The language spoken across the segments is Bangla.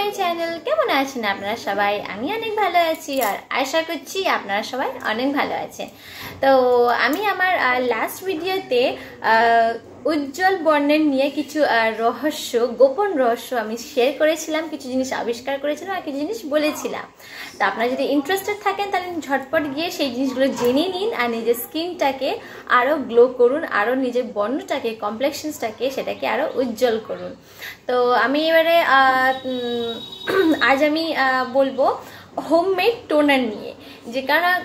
My channel. কেমন আছেন আপনারা সবাই? আমি অনেক ভালো আছি আর আশা করছি আপনারা সবাই অনেক ভালো আছেন। তো আমি আমার লাস্ট ভিডিওতে উজ্জ্বল বর্ণের নিয়ে কিছু রহস্য, গোপন রহস্য আমি শেয়ার করেছিলাম, কিছু জিনিস আবিষ্কার করেছিলাম আর কিছু জিনিস বলেছিলাম। তো আপনারা যদি ইন্টারেস্টেড থাকেন তাহলে ঝটপট গিয়ে সেই জিনিসগুলো জেনে নিন আর নিজের স্কিনটাকে আরও গ্লো করুন, আরও নিজের বর্ণটাকে, কমপ্লেক্সনসটাকে সেটাকে আরও উজ্জ্বল করুন। তো আমি এবারে আজ আমি বলবো হোমমেড টোনার নিয়ে। যে কারণ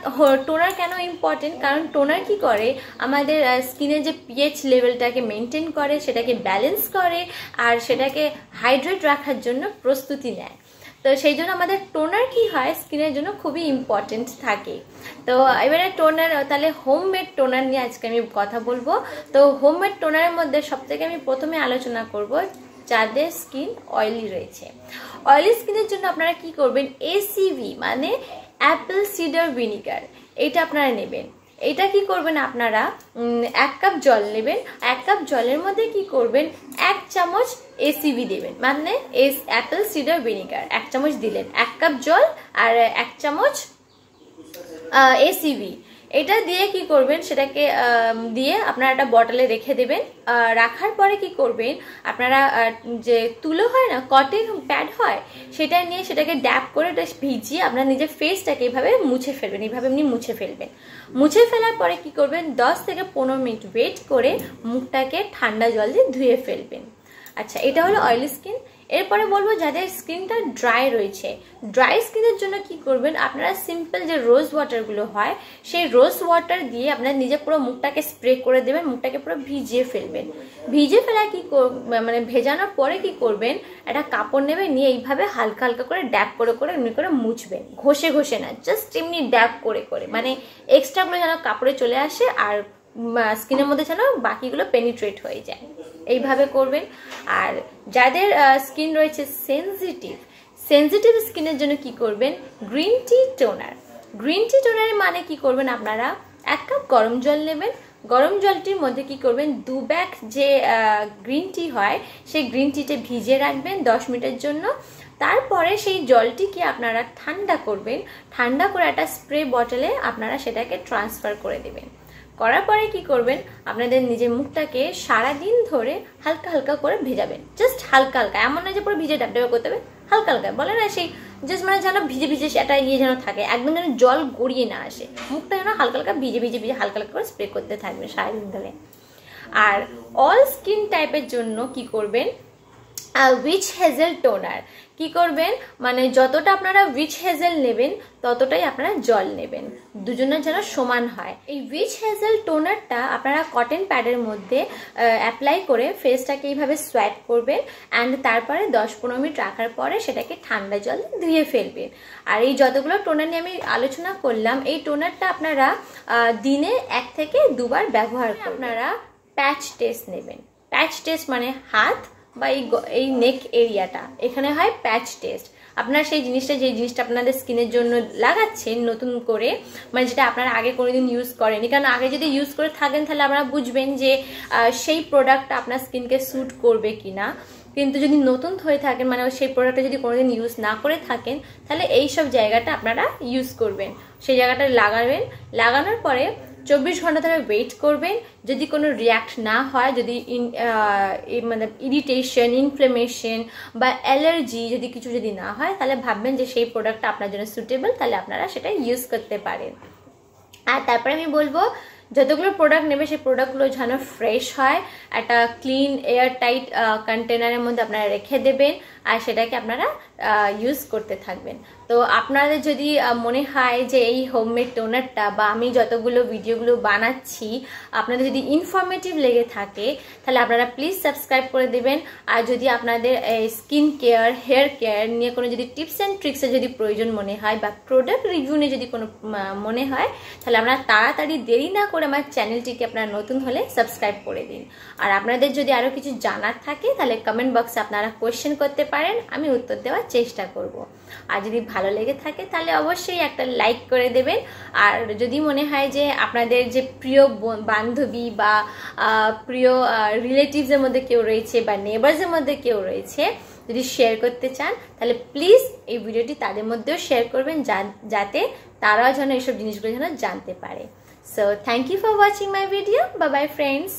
টোনার কেন ইম্পর্টেন্ট, কারণ টোনার কি করে আমাদের স্কিনের যে পিএইচ লেভেলটাকে মেনটেন করে, সেটাকে ব্যালেন্স করে আর সেটাকে হাইড্রেট রাখার জন্য প্রস্তুতি নেয়। তো সেই জন্য আমাদের টোনার কি হয় স্কিনের জন্য খুবই ইম্পর্টেন্ট থাকে। তো এবারে টোনার, তাহলে হোমমেড টোনার নিয়ে আজকে আমি কথা বলবো। তো হোমমেড টোনারের মধ্যে সবথেকে আমি প্রথমে আলোচনা করব যাদের স্কিন অয়েলি রয়েছে। অয়েলি স্কিনের জন্য আপনারা কি করবেন, এসিভি মানে অ্যাপেল সিডার ভিনিগার, এটা আপনারা নেবেন। এটা কি করবেন, আপনারা 1 কাপ জল নেবেন। 1 কাপ জলের মধ্যে কি করবেন, 1 চামচ এসিভি দেবেন, মানে অ্যাপেল সিডার ভিনিগার 1 চামচ দিলেন। 1 কাপ জল আর 1 চামচ এসিভি, এটা দিয়ে কি করবেন, সেটাকে দিয়ে আপনারা একটা বটলে রেখে দেবেন। রাখার পরে কি করবেন, আপনারা যে তুলো হয় না, কটন প্যাড হয়, সেটা নিয়ে সেটাকে ড্যাপ করে ভিজিয়ে আপনার নিজের ফেসটাকে এইভাবে মুছে ফেলবেন। এইভাবে এমনি মুছে ফেলবেন। মুছে ফেলার পরে কি করবেন, 10 থেকে 15 মিনিট ওয়েট করে মুখটাকে ঠান্ডা জল দিয়ে ধুয়ে ফেলবেন। আচ্ছা, এটা হলো অয়েলি স্কিন। এরপরে বলবো যাদের স্কিনটা ড্রাই রয়েছে, ড্রাই স্কিনের জন্য কি করবেন, আপনারা সিম্পল যে রোজ ওয়াটারগুলো হয়, সেই রোজ ওয়াটার দিয়ে আপনারা নিজে পুরো মুখটাকে স্প্রে করে দেবেন, মুখটাকে পুরো ভিজিয়ে ফেলবেন। ভিজিয়ে ফেলা কি মানে ভেজানোর পরে কি করবেন, একটা কাপড় নেবেন, নিয়ে এইভাবে হালকা হালকা করে ড্যাপ করে করে এমনি করে মুছবেন, ঘষে ঘষে না, জাস্ট এমনি ড্যাপ করে করে, মানে এক্সট্রাগুলো যেন কাপড়ে চলে আসে আর স্কিনের মধ্যে যেন বাকিগুলো পেনিট্রেট হয়ে যায়, এইভাবে করবেন। আর যাদের স্কিন রয়েছে সেনজিটিভ স্কিনের জন্য কি করবেন, green tea toner. Green tea টোনারের মানে কি করবেন, আপনারা 1 কাপ গরম জল নেবেন। গরম জলটির মধ্যে কি করবেন, 2 ব্যাগ যে গ্রিন টি হয়, সেই গ্রিন টিতে ভিজিয়ে রাখবেন 10 মিনিটের জন্য। তারপরে সেই জলটিকে আপনারা ঠান্ডা করবেন। ঠান্ডা করে একটা স্প্রে বটলে আপনারা সেটাকে ট্রান্সফার করে দেবেন। করার পরে কি করবেন, আপনাদের নিজের মুখটাকে সারাদিন ধরে হালকা হালকা করে ভেজাবেন, জাস্ট হালকা হালকা, এমন না যে পুরো ভিজে ডাবডাবে করতে হবে, হালকা হালকা, বলে না সেই জাস্ট মানে যেন ভিজে ভিজে একটা যেন থাকে, একদম যেন জল গড়িয়ে না আসে, মুখটা যেন হালকা হালকা ভিজে ভিজে ভিজে হালকা হালকা করে স্প্রে করতে থাকবেন সারাদিন ধরে। আর অল স্কিন টাইপের জন্য কি করবেন, উইচ হেজেল টোনার। কি করবেন, মানে যতটা আপনারা উইচ হেজেল নেবেন ততটাই আপনারা জল নেবেন, দুজনের যেন সমান হয়। এই উইচ হেজেল টোনারটা আপনারা কটন প্যাডের মধ্যে অ্যাপ্লাই করে ফেসটাকে এইভাবে সোয়াইপ করবেন অ্যান্ড তারপরে 10-15 মিনিট রাখার পরে সেটাকে ঠান্ডা জল ধুয়ে ফেলবেন। আর এই যতগুলো টোনার নিয়ে আমি আলোচনা করলাম, এই টোনারটা আপনারা দিনে 1 থেকে 2 বার ব্যবহার করবেন। আপনারা প্যাচ টেস্ট নেবেন। প্যাচ টেস্ট মানে হাত বা এই নেক এরিয়াটা, এখানে হয় প্যাচ টেস্ট। আপনারা সেই জিনিসটা, যে জিনিসটা আপনাদের স্কিনের জন্য লাগাচ্ছেন নতুন করে, মানে যেটা আপনারা আগে কোনোদিন ইউজ করেনি, কারণ আগে যদি ইউজ করে থাকেন তাহলে আপনারা বুঝবেন যে সেই প্রোডাক্টটা আপনার স্কিনকে স্যুট করবে কিনা। কিন্তু যদি নতুন হয়ে থাকেন, মানে সেই প্রোডাক্টটা যদি কোনোদিন ইউজ না করে থাকেন, তাহলে এই সব জায়গাটা আপনারা ইউজ করবেন, সেই জায়গাটা লাগাবেন। লাগানোর পরে 24 ঘন্টা ধরে ওয়েট করবেন। যদি কোনো রিয়াক্ট না হয়, যদি মানে ইরিটেশন, ইনফ্লেমেশন বা অ্যালার্জি যদি কিছু যদি না হয়, তাহলে ভাববেন যে সেই প্রোডাক্টটা আপনার জন্য সুটেবল, তাহলে আপনারা সেটা ইউজ করতে পারেন। আর তারপরে আমি বলবো যতগুলো প্রোডাক্ট নেবে সেই প্রোডাক্টগুলো যেন ফ্রেশ হয়, একটা ক্লিন এয়ার টাইট কন্টেনারের মধ্যে আপনারা রেখে দেবেন আর সেটাকে আপনারা ইউজ করতে থাকবেন। তো আপনাদের যদি মনে হয় যে এই হোমমেড টোনারটা বা আমি যতগুলো ভিডিওগুলো বানাচ্ছি আপনাদের যদি ইনফরমেটিভ লেগে থাকে, তাহলে আপনারা প্লিজ সাবস্ক্রাইব করে দেবেন। আর যদি আপনাদের স্কিন কেয়ার, হেয়ার কেয়ার নিয়ে কোনো যদি টিপস অ্যান্ড ট্রিক্সের যদি প্রয়োজন মনে হয় বা প্রোডাক্ট রিভিউ নিয়ে যদি কোনো মনে হয়, তাহলে আপনারা তাড়াতাড়ি দেরি না করে আমার চ্যানেলটিকে আপনারা নতুন হলে সাবস্ক্রাইব করে দিন। আর আপনাদের যদি আরও কিছু জানার থাকে তাহলে কমেন্ট বক্সে আপনারা কোয়েশ্চেন করতে পারেন, আমি উত্তর দেওয়ার চেষ্টা করব। আর যদি ভালো লেগে থাকে তাহলে অবশ্যই একটা লাইক করে দেবেন। আর যদি মনে হয় যে আপনাদের যে প্রিয় বান্ধবী বা প্রিয় রিলেটিভসের মধ্যে কেউ রয়েছে বা নেবার্সের মধ্যে কেউ রয়েছে যদি শেয়ার করতে চান তাহলে প্লিজ এই ভিডিওটি তাদের মধ্যেও শেয়ার করবেন, যাতে তারাও যেন এইসব জিনিসগুলো যেন জানতে পারে। So thank you for watching my video. Bye bye friends.